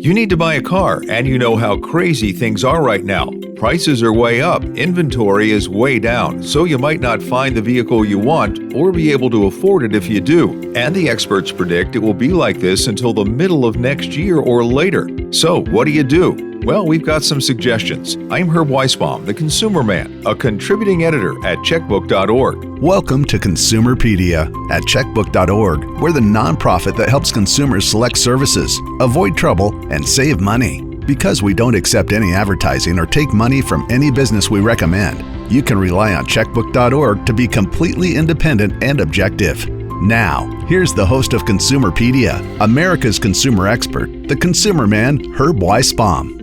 You need to buy a car, and you know how crazy things are right now. Prices are way up, inventory is way down, so you might not find the vehicle you want or be able to afford it if you do. And the experts predict it will be like this until the middle of next year or later. So, what do? Well, we've got some suggestions. I'm Herb Weisbaum, the Consumer Man, a contributing editor at checkbook.org. Welcome to Consumerpedia at checkbook.org. We're the nonprofit that helps consumers select services, avoid trouble, and save money. Because we don't accept any advertising or take money from any business we recommend, you can rely on checkbook.org to be completely independent and objective. Now, here's the host of Consumerpedia, America's consumer expert, the Consumer Man, Herb Weisbaum.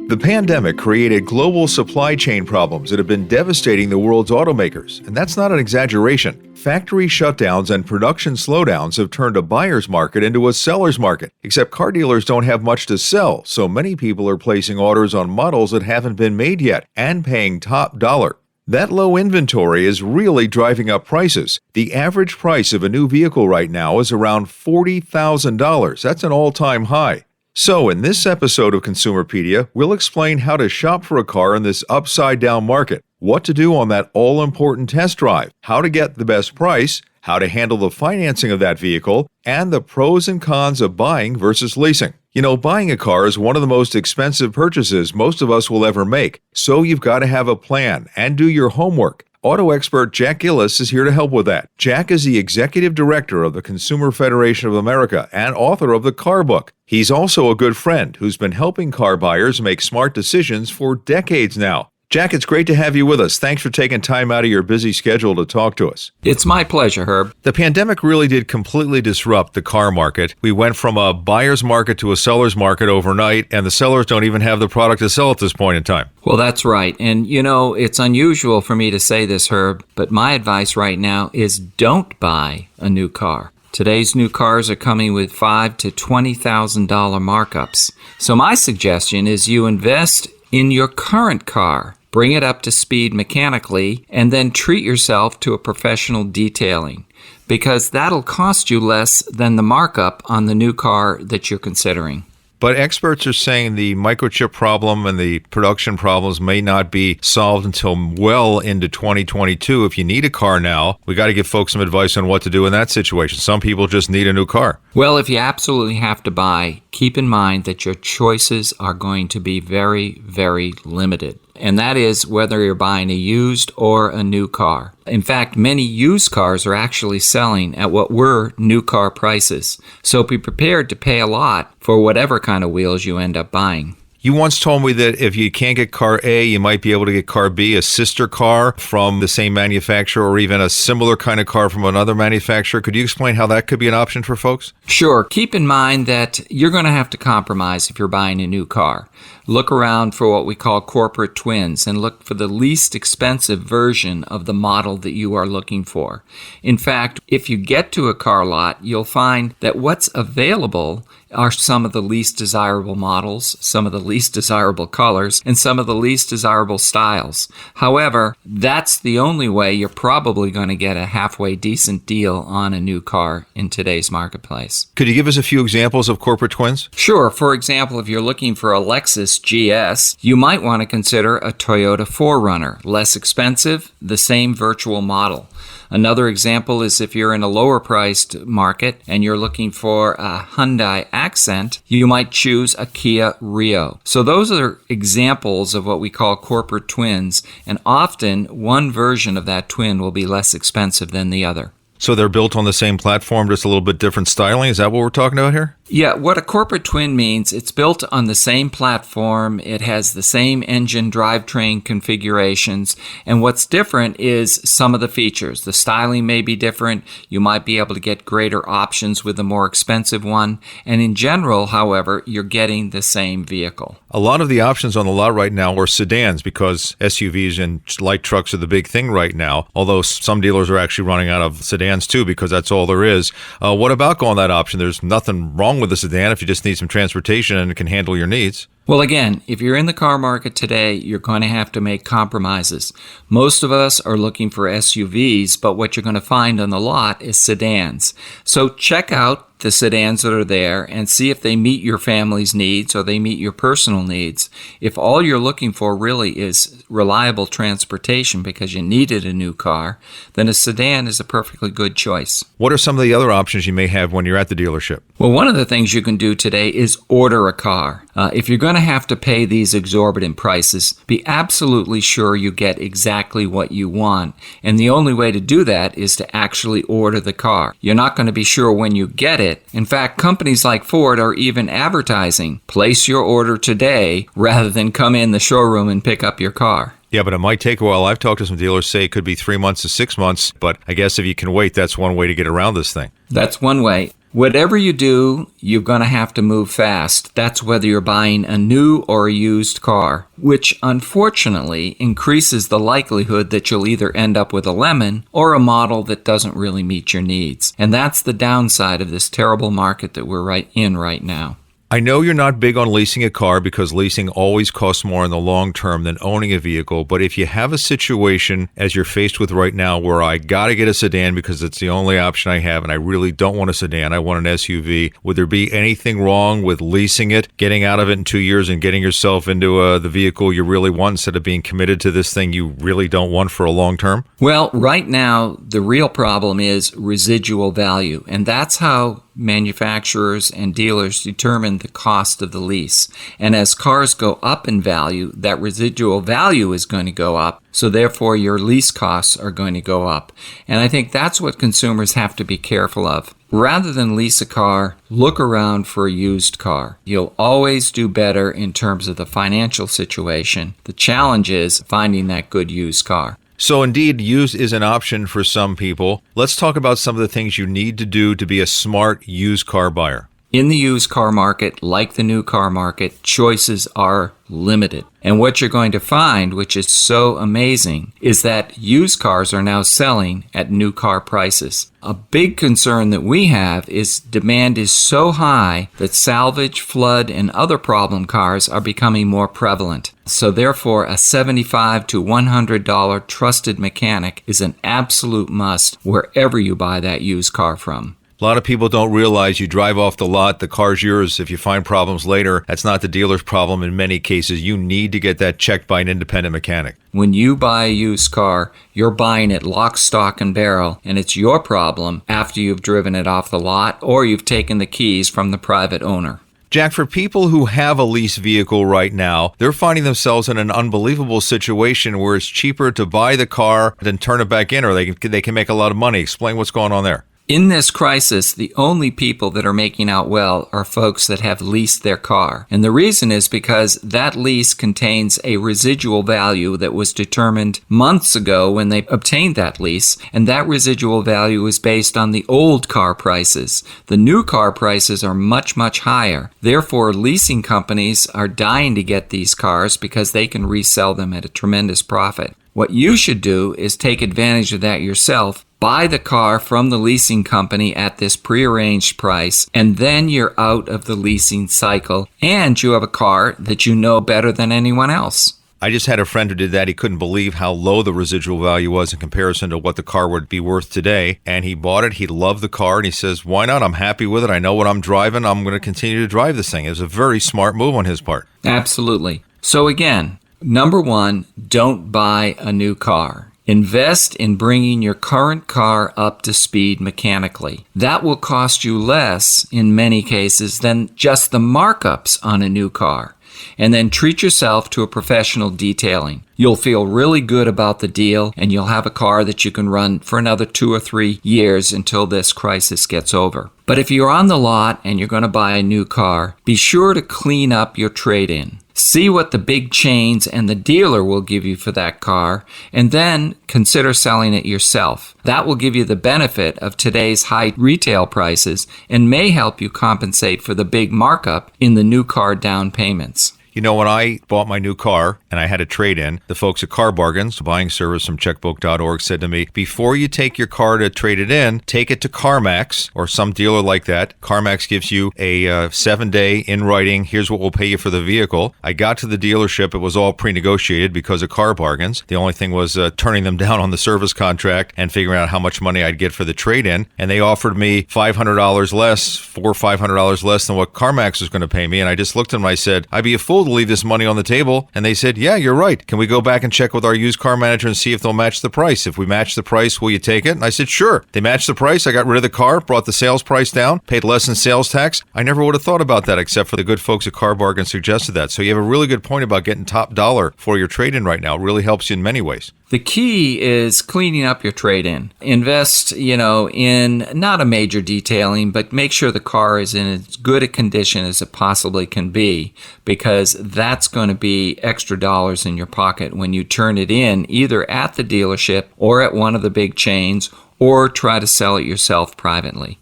The pandemic created global supply chain problems that have been devastating the world's automakers, and that's not an exaggeration. Factory shutdowns and production slowdowns have turned a buyer's market into a seller's market, except car dealers don't have much to sell, so many people are placing orders on models that haven't been made yet and paying top dollar. That low inventory is really driving up prices. The average price of a new vehicle right now is around $40,000. That's an all-time high. So, in this episode of Consumerpedia, we'll explain how to shop for a car in this upside-down market, what to do on that all-important test drive, how to get the best price, how to handle the financing of that vehicle, and the pros and cons of buying versus leasing. You know, buying a car is one of the most expensive purchases most of us will ever make, so you've got to have a plan and do your homework. Auto expert Jack Gillis is here to help with that. Jack is the executive director of the Consumer Federation of America and author of the Car Book. He's also a good friend who's been helping car buyers make smart decisions for decades now. Jack, it's great to have you with us. Thanks for taking time out of your busy schedule to talk to us. It's my pleasure, Herb. The pandemic really did completely disrupt the car market. We went from a buyer's market to a seller's market overnight, and the sellers don't even have the product to sell at this point in time. Well, that's right. And, you know, it's unusual for me to say this, Herb, but my advice right now is don't buy a new car. Today's new cars are coming with $5,000 to $20,000 markups. So my suggestion is you invest in your current car. Bring it up to speed mechanically, and then treat yourself to a professional detailing, because that'll cost you less than the markup on the new car that you're considering. But experts are saying the microchip problem and the production problems may not be solved until well into 2022. If you need a car now, we got to give folks some advice on what to do in that situation. Some people just need a new car. Well, if you absolutely have to buy, keep in mind that your choices are going to be very, very limited. And that is whether you're buying a used or a new car. In fact, many used cars are actually selling at what were new car prices. So be prepared to pay a lot for whatever kind of wheels you end up buying. You once told me that if you can't get car A, you might be able to get car B, a sister car from the same manufacturer, or even a similar kind of car from another manufacturer. Could you explain how that could be an option for folks? Sure. Keep in mind that you're going to have to compromise if you're buying a new car. Look around for what we call corporate twins and look for the least expensive version of the model that you are looking for. In fact, if you get to a car lot, you'll find that what's available are some of the least desirable models, some of the least desirable colors, and some of the least desirable styles. However, that's the only way you're probably going to get a halfway decent deal on a new car in today's marketplace. Could you give us a few examples of corporate twins? Sure. For example, if you're looking for a Lexus GS, you might want to consider a Toyota 4Runner. Less expensive, the same virtual model. Another example is if you're in a lower-priced market and you're looking for a Hyundai Accent, you might choose a Kia Rio. So those are examples of what we call corporate twins, and often one version of that twin will be less expensive than the other. So they're built on the same platform, just a little bit different styling? Is that what we're talking about here? Yeah, what a corporate twin means, it's built on the same platform, it has the same engine drivetrain configurations, and what's different is some of the features. The styling may be different, you might be able to get greater options with the more expensive one, and in general, however, you're getting the same vehicle. A lot of the options on the lot right now are sedans because SUVs and light trucks are the big thing right now, although some dealers are actually running out of sedans too because that's all there is. What about going that option? There's nothing wrong with a sedan if you just need some transportation and it can handle your needs. Well, again, if you're in the car market today, you're going to have to make compromises. Most of us are looking for SUVs, but what you're going to find on the lot is sedans. So check out the sedans that are there and see if they meet your family's needs or they meet your personal needs. If all you're looking for really is reliable transportation because you needed a new car, then a sedan is a perfectly good choice. What are some of the other options you may have when you're at the dealership? Well, one of the things you can do today is order a car. If you're going to have to pay these exorbitant prices, be absolutely sure you get exactly what you want. And the only way to do that is to actually order the car. You're not going to be sure when you get it. In fact, companies like Ford are even advertising, place your order today rather than come in the showroom and pick up your car. Yeah, but it might take a while. I've talked to some dealers say it could be 3 months to 6 months, but I guess if you can wait, that's one way to get around this thing. That's one way. Whatever you do, you're going to have to move fast. That's whether you're buying a new or a used car, which unfortunately increases the likelihood that you'll either end up with a lemon or a model that doesn't really meet your needs. And that's the downside of this terrible market that we're in right now. I know you're not big on leasing a car because leasing always costs more in the long term than owning a vehicle, but if you have a situation as you're faced with right now where I got to get a sedan because it's the only option I have and I really don't want a sedan, I want an SUV, would there be anything wrong with leasing it, getting out of it in 2 years and getting yourself into the vehicle you really want instead of being committed to this thing you really don't want for a long term? Well, right now, the real problem is residual value, and that's how manufacturers and dealers determine the cost of the lease. And as cars go up in value, that residual value is going to go up, so therefore your lease costs are going to go up. And I think that's what consumers have to be careful of. Rather than lease a car, look around for a used car. You'll always do better in terms of the financial situation. The challenge is finding that good used car. So indeed, used is an option for some people. Let's talk about some of the things you need to do to be a smart used car buyer. In the used car market, like the new car market, choices are limited. And what you're going to find, which is so amazing, is that used cars are now selling at new car prices. A big concern that we have is demand is so high that salvage, flood, and other problem cars are becoming more prevalent. So therefore, a $75 to $100 trusted mechanic is an absolute must wherever you buy that used car from. A lot of people don't realize you drive off the lot, the car's yours. If you find problems later, that's not the dealer's problem. In many cases, you need to get that checked by an independent mechanic. When you buy a used car, you're buying it lock, stock, and barrel, and it's your problem after you've driven it off the lot or you've taken the keys from the private owner. Jack, for people who have a lease vehicle right now, they're finding themselves in an unbelievable situation where it's cheaper to buy the car than turn it back in, or they can make a lot of money. Explain what's going on there. In this crisis, the only people that are making out well are folks that have leased their car. And the reason is because that lease contains a residual value that was determined months ago when they obtained that lease, and that residual value is based on the old car prices. The new car prices are much, much higher. Therefore, leasing companies are dying to get these cars because they can resell them at a tremendous profit. What you should do is take advantage of that yourself. Buy the car from the leasing company at this prearranged price, and then you're out of the leasing cycle, and you have a car that you know better than anyone else. I just had a friend who did that. He couldn't believe how low the residual value was in comparison to what the car would be worth today. And he bought it. He loved the car. And he says, why not? I'm happy with it. I know what I'm driving. I'm going to continue to drive this thing. It was a very smart move on his part. Absolutely. So again, number one, don't buy a new car. Invest in bringing your current car up to speed mechanically. That will cost you less in many cases than just the markups on a new car. And then treat yourself to a professional detailing. You'll feel really good about the deal, and you'll have a car that you can run for another 2 or 3 years until this crisis gets over. But if you're on the lot and you're going to buy a new car, be sure to clean up your trade-in. See what the big chains and the dealer will give you for that car, and then consider selling it yourself. That will give you the benefit of today's high retail prices and may help you compensate for the big markup in the new car down payments. You know, when I bought my new car and I had a trade-in, the folks at Car Bargains, the buying service from checkbook.org, said to me, before you take your car to trade it in, take it to CarMax or some dealer like that. CarMax gives you a 7-day in writing, here's what we'll pay you for the vehicle. I got to the dealership. It was all pre-negotiated because of Car Bargains. The only thing was turning them down on the service contract and figuring out how much money I'd get for the trade-in. And they offered me $500 less, $400 or $500 less than what CarMax was going to pay me. And I just looked at them and I said, I'd be a fool to leave this money on the table. And they said, yeah, you're right. Can we go back and check with our used car manager and see if they'll match the price? If we match the price, will you take it? And I said, sure. They matched the price. I got rid of the car, brought the sales price down, paid less in sales tax. I never would have thought about that except for the good folks at Car Bargain suggested that. So you have a really good point about getting top dollar for your trade-in right now. It really helps you in many ways. The key is cleaning up your trade-in. Invest, in not a major detailing, but make sure the car is in as good a condition as it possibly can be, because that's going to be extra dollars in your pocket when you turn it in, either at the dealership or at one of the big chains, or try to sell it yourself privately.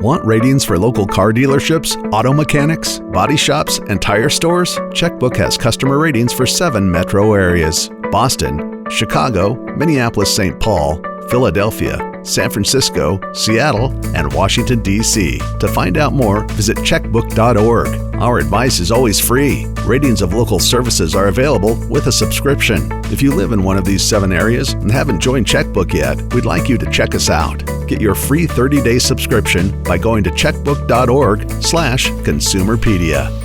Want ratings for local car dealerships, auto mechanics, body shops, and tire stores? Checkbook has customer ratings for 7 metro areas: Boston, Chicago, Minneapolis-St. Paul, Philadelphia, San Francisco, Seattle, and Washington, D.C. To find out more, visit checkbook.org. Our advice is always free. Ratings of local services are available with a subscription. If you live in one of these 7 areas and haven't joined Checkbook yet, we'd like you to check us out. Get your free 30-day subscription by going to checkbook.org/consumerpedia.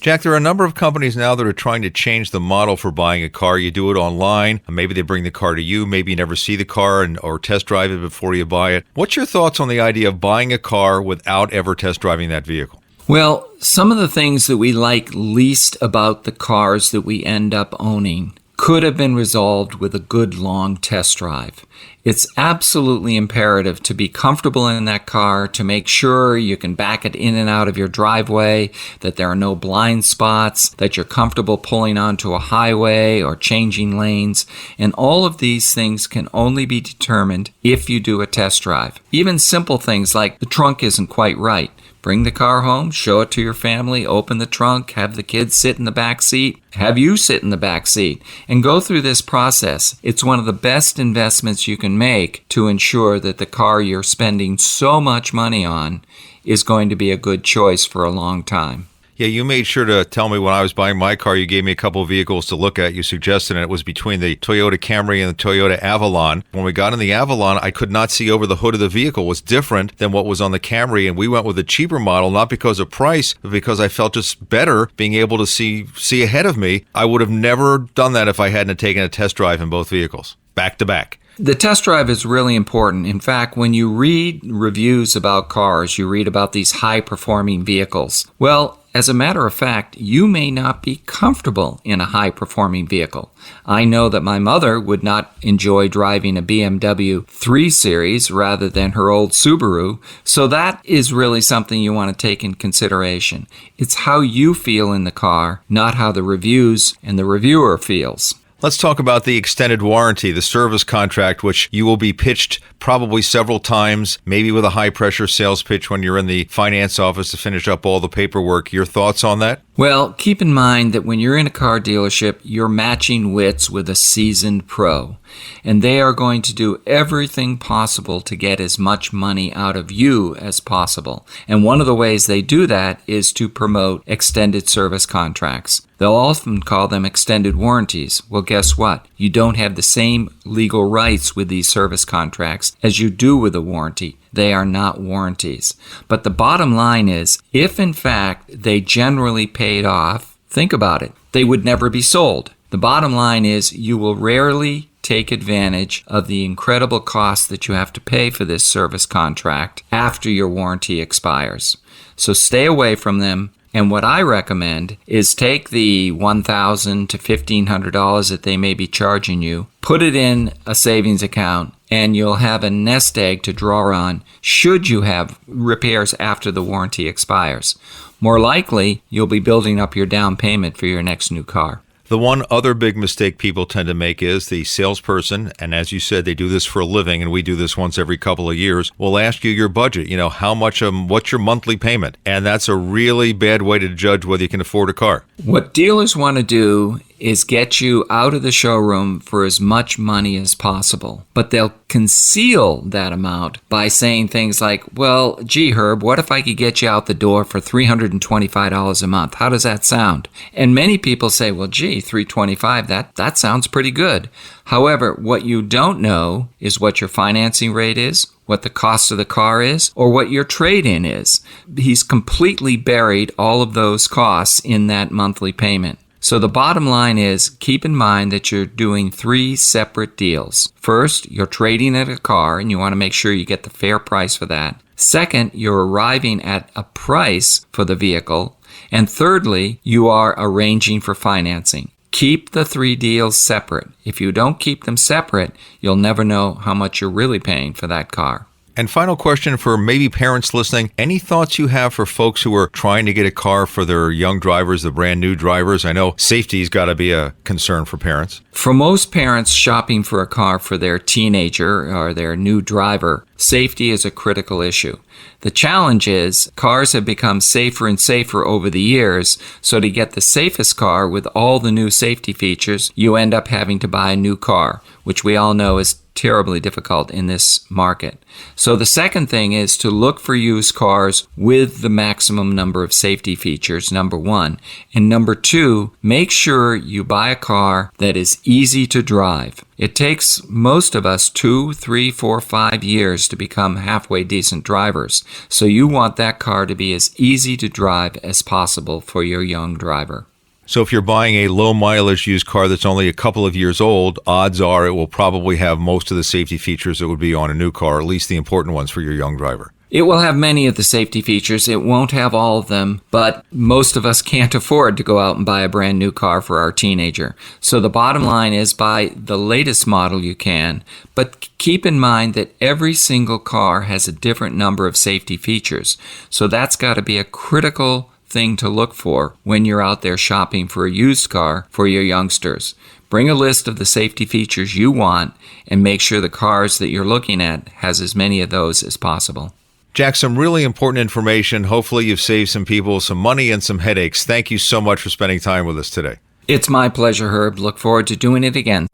Jack, there are a number of companies now that are trying to change the model for buying a car. You do it online. Maybe they bring the car to you. Maybe you never see the car or test drive it before you buy it. What's your thoughts on the idea of buying a car without ever test driving that vehicle? Well, some of the things that we like least about the cars that we end up owning could have been resolved with a good long test drive. It's absolutely imperative to be comfortable in that car, to make sure you can back it in and out of your driveway, that there are no blind spots, that you're comfortable pulling onto a highway or changing lanes. And all of these things can only be determined if you do a test drive. Even simple things like the trunk isn't quite right. Bring the car home, show it to your family, open the trunk, have the kids sit in the back seat, have you sit in the back seat, and go through this process. It's one of the best investments you can make to ensure that the car you're spending so much money on is going to be a good choice for a long time. Yeah, you made sure to tell me when I was buying my car, you gave me a couple of vehicles to look at. You suggested, and it was between the Toyota Camry and the Toyota Avalon. When we got in the Avalon, I could not see over the hood of the vehicle. It was different than what was on the Camry, and we went with a cheaper model, not because of price, but because I felt just better being able to see ahead of me. I would have never done that if I hadn't taken a test drive in both vehicles, back to back. The test drive is really important. In fact, when you read reviews about cars, you read about these high-performing vehicles. Well, as a matter of fact, you may not be comfortable in a high-performing vehicle. I know that my mother would not enjoy driving a BMW 3 Series rather than her old Subaru, so that is really something you want to take in consideration. It's how you feel in the car, not how the reviews and the reviewer feels. Let's talk about the extended warranty, the service contract, which you will be pitched probably several times, maybe with a high-pressure sales pitch when you're in the finance office to finish up all the paperwork. Your thoughts on that? Well, keep in mind that when you're in a car dealership, you're matching wits with a seasoned pro, and they are going to do everything possible to get as much money out of you as possible. And one of the ways they do that is to promote extended service contracts. They'll often call them extended warranties. Well, guess what? You don't have the same legal rights with these service contracts as you do with a warranty. They are not warranties. But the bottom line is, if in fact they generally paid off, think about it, they would never be sold. The bottom line is you will rarely take advantage of the incredible cost that you have to pay for this service contract after your warranty expires. So stay away from them. And what I recommend is take the $1,000 to $1,500 that they may be charging you, put it in a savings account, and you'll have a nest egg to draw on should you have repairs after the warranty expires. More likely, you'll be building up your down payment for your next new car. The one other big mistake people tend to make is the salesperson, and as you said, they do this for a living, and we do this once every couple of years, will ask you your budget, how much, what's your monthly payment? And that's a really bad way to judge whether you can afford a car. What dealers want to do is get you out of the showroom for as much money as possible. But they'll conceal that amount by saying things like, well, gee, Herb, what if I could get you out the door for $325 a month? How does that sound? And many people say, well, gee, $325, that sounds pretty good. However, what you don't know is what your financing rate is, what the cost of the car is, or what your trade-in is. He's completely buried all of those costs in that monthly payment. So the bottom line is, keep in mind that you're doing 3 separate deals. First, you're trading in a car, and you want to make sure you get the fair price for that. Second, you're arriving at a price for the vehicle. And thirdly, you are arranging for financing. Keep the 3 deals separate. If you don't keep them separate, you'll never know how much you're really paying for that car. And final question for maybe parents listening. Any thoughts you have for folks who are trying to get a car for their young drivers, the brand new drivers? I know safety's got to be a concern for parents. For most parents shopping for a car for their teenager or their new driver, safety is a critical issue. The challenge is cars have become safer and safer over the years, so to get the safest car with all the new safety features, you end up having to buy a new car, which we all know is terribly difficult in this market. So the second thing is to look for used cars with the maximum number of safety features, number one. And number two, make sure you buy a car that is easy to drive. It takes most of us 2, 3, 4, 5 years to become halfway decent drivers. So you want that car to be as easy to drive as possible for your young driver. So if you're buying a low-mileage used car that's only a couple of years old, odds are it will probably have most of the safety features that would be on a new car, at least the important ones for your young driver. It will have many of the safety features. It won't have all of them, but most of us can't afford to go out and buy a brand new car for our teenager. So the bottom line is buy the latest model you can, but keep in mind that every single car has a different number of safety features. So that's got to be a critical thing to look for when you're out there shopping for a used car for your youngsters. Bring a list of the safety features you want and make sure the cars that you're looking at has as many of those as possible. Jack, some really important information. Hopefully you've saved some people some money and some headaches. Thank you so much for spending time with us today. It's my pleasure, Herb. Look forward to doing it again.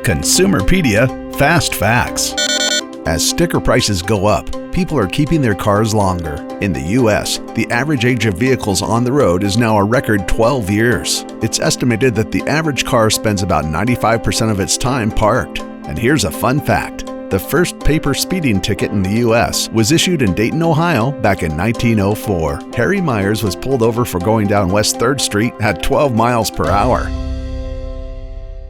Consumerpedia Fast Facts. As sticker prices go up, people are keeping their cars longer. In the U.S., the average age of vehicles on the road is now a record 12 years. It's estimated that the average car spends about 95% of its time parked. And here's a fun fact. The first paper speeding ticket in the U.S. was issued in Dayton, Ohio back in 1904. Harry Myers was pulled over for going down West 3rd Street at 12 miles per hour.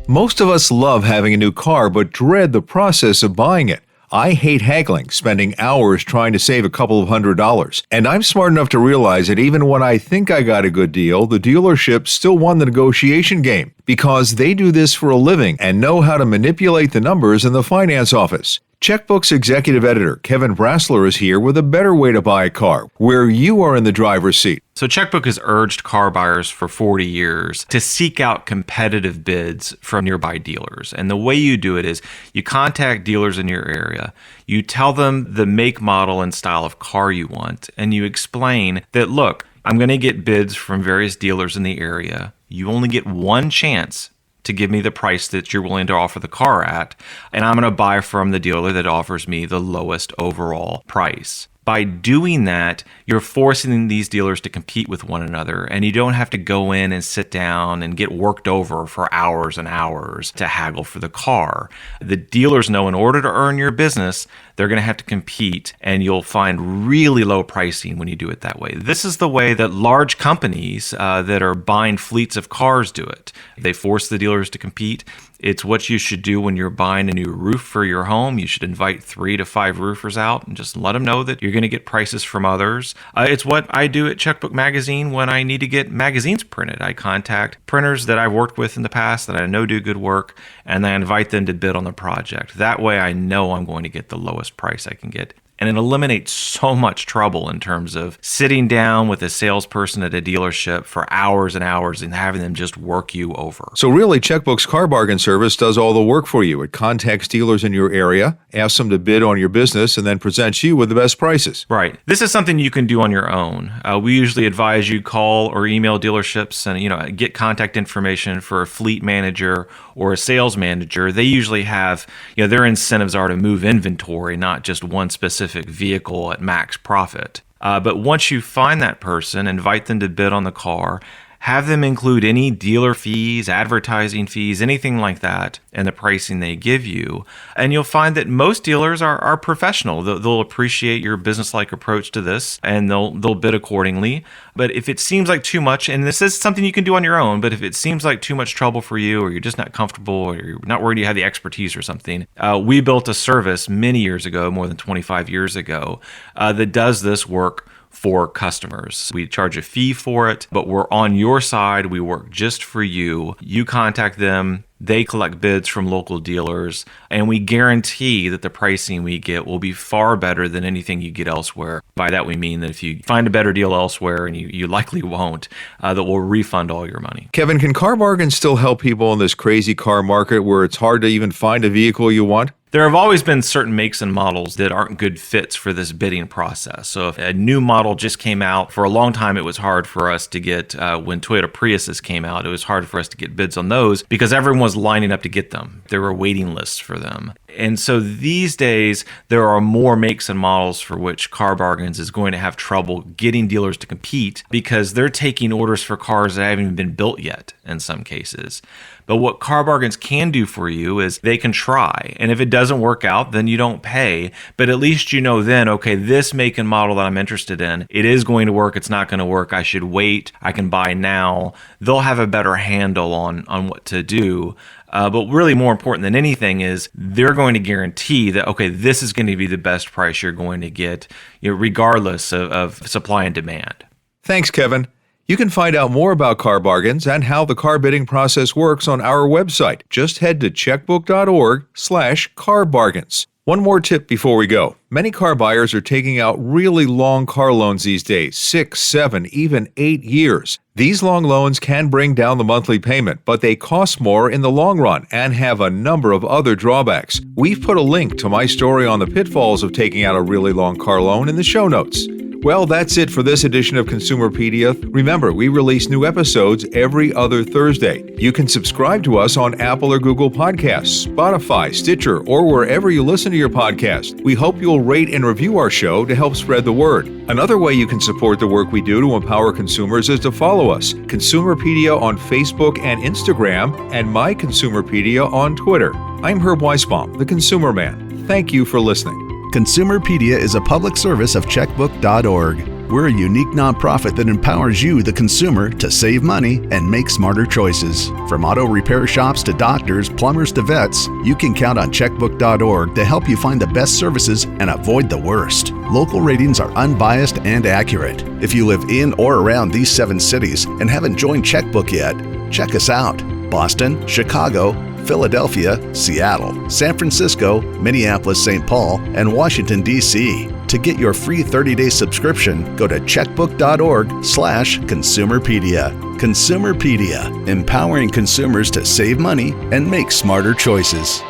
Most of us love having a new car, but dread the process of buying it. I hate haggling, spending hours trying to save a couple of $100s. And I'm smart enough to realize that even when I think I got a good deal, the dealership still won the negotiation game because they do this for a living and know how to manipulate the numbers in the finance office. Checkbook's executive editor, Kevin Brassler, is here with a better way to buy a car, where you are in the driver's seat. So Checkbook has urged car buyers for 40 years to seek out competitive bids from nearby dealers. And the way you do it is you contact dealers in your area, you tell them the make, model, and style of car you want, and you explain that, look, I'm going to get bids from various dealers in the area. You only get one chance to give me the price that you're willing to offer the car at, and I'm going to buy from the dealer that offers me the lowest overall price. By doing that, you're forcing these dealers to compete with one another, and you don't have to go in and sit down and get worked over for hours and hours to haggle for the car. The dealers know in order to earn your business, they're going to have to compete, and you'll find really low pricing when you do it that way. This is the way that large companies that are buying fleets of cars do it. They force the dealers to compete. It's what you should do when you're buying a new roof for your home. You should invite 3 to 5 roofers out and just let them know that you're going to get prices from others. It's what I do at Checkbook Magazine when I need to get magazines printed. I contact printers that I've worked with in the past that I know do good work, and I invite them to bid on the project. That way I know I'm going to get the lowest price I can get. And it eliminates so much trouble in terms of sitting down with a salesperson at a dealership for hours and hours and having them just work you over. So really, Checkbook's Car Bargain service does all the work for you. It contacts dealers in your area, asks them to bid on your business, and then presents you with the best prices. Right. This is something you can do on your own. We usually advise you call or email dealerships and get contact information for a fleet manager or a sales manager. They usually have, their incentives are to move inventory, not just one specific vehicle at max profit. But once you find that person, invite them to bid on the car, have them include any dealer fees, advertising fees, anything like that in the pricing they give you. And you'll find that most dealers are professional. They'll appreciate your business-like approach to this, and they'll bid accordingly. But if it seems like too much, and this is something you can do on your own, but if it seems like too much trouble for you, or you're just not comfortable, or you're not worried you have the expertise or something, we built a service many years ago, more than 25 years ago, that does this work for customers. We charge a fee for it, but we're on your side. We work just for you. You contact them. They collect bids from local dealers, and we guarantee that the pricing we get will be far better than anything you get elsewhere. By that, we mean that if you find a better deal elsewhere, and you likely won't, that we'll refund all your money. Kevin, can Car Bargain still help people in this crazy car market where it's hard to even find a vehicle you want? There have always been certain makes and models that aren't good fits for this bidding process. So if a new model just came out, for a long time it was hard for us to get, when Toyota Priuses came out, it was hard for us to get bids on those because everyone was lining up to get them. There were waiting lists for them. And so these days, there are more makes and models for which Car Bargains is going to have trouble getting dealers to compete because they're taking orders for cars that haven't even been built yet in some cases. But what Car Bargains can do for you is they can try. And if it doesn't work out, then you don't pay. But at least you know then, okay, this make and model that I'm interested in, it is going to work, it's not going to work, I should wait, I can buy now. They'll have a better handle on what to do. But really more important than anything is they're going to guarantee that, okay, this is going to be the best price you're going to get, regardless of supply and demand. Thanks, Kevin. You can find out more about Car Bargains and how the car bidding process works on our website. Just head to checkbook.org/carbargains. One more tip before we go. Many car buyers are taking out really long car loans these days, 6, 7, even 8 years. These long loans can bring down the monthly payment, but they cost more in the long run and have a number of other drawbacks. We've put a link to my story on the pitfalls of taking out a really long car loan in the show notes. Well, that's it for this edition of Consumerpedia. Remember, we release new episodes every other Thursday. You can subscribe to us on Apple or Google Podcasts, Spotify, Stitcher, or wherever you listen to your podcast. We hope you'll rate and review our show to help spread the word. Another way you can support the work we do to empower consumers is to follow us, Consumerpedia on Facebook and Instagram, and My Consumerpedia on Twitter. I'm Herb Weisbaum, the Consumer Man. Thank you for listening. Consumerpedia is a public service of checkbook.org. We're a unique nonprofit that empowers you, the consumer, to save money and make smarter choices. From auto repair shops to doctors, plumbers to vets, you can count on checkbook.org to help you find the best services and avoid the worst. Local ratings are unbiased and accurate. If you live in or around these 7 cities and haven't joined Checkbook yet, check us out. Boston, Chicago, Philadelphia, Seattle, San Francisco, Minneapolis, St. Paul, and Washington, D.C. To get your free 30-day subscription, go to checkbook.org/Consumerpedia. Consumerpedia, empowering consumers to save money and make smarter choices.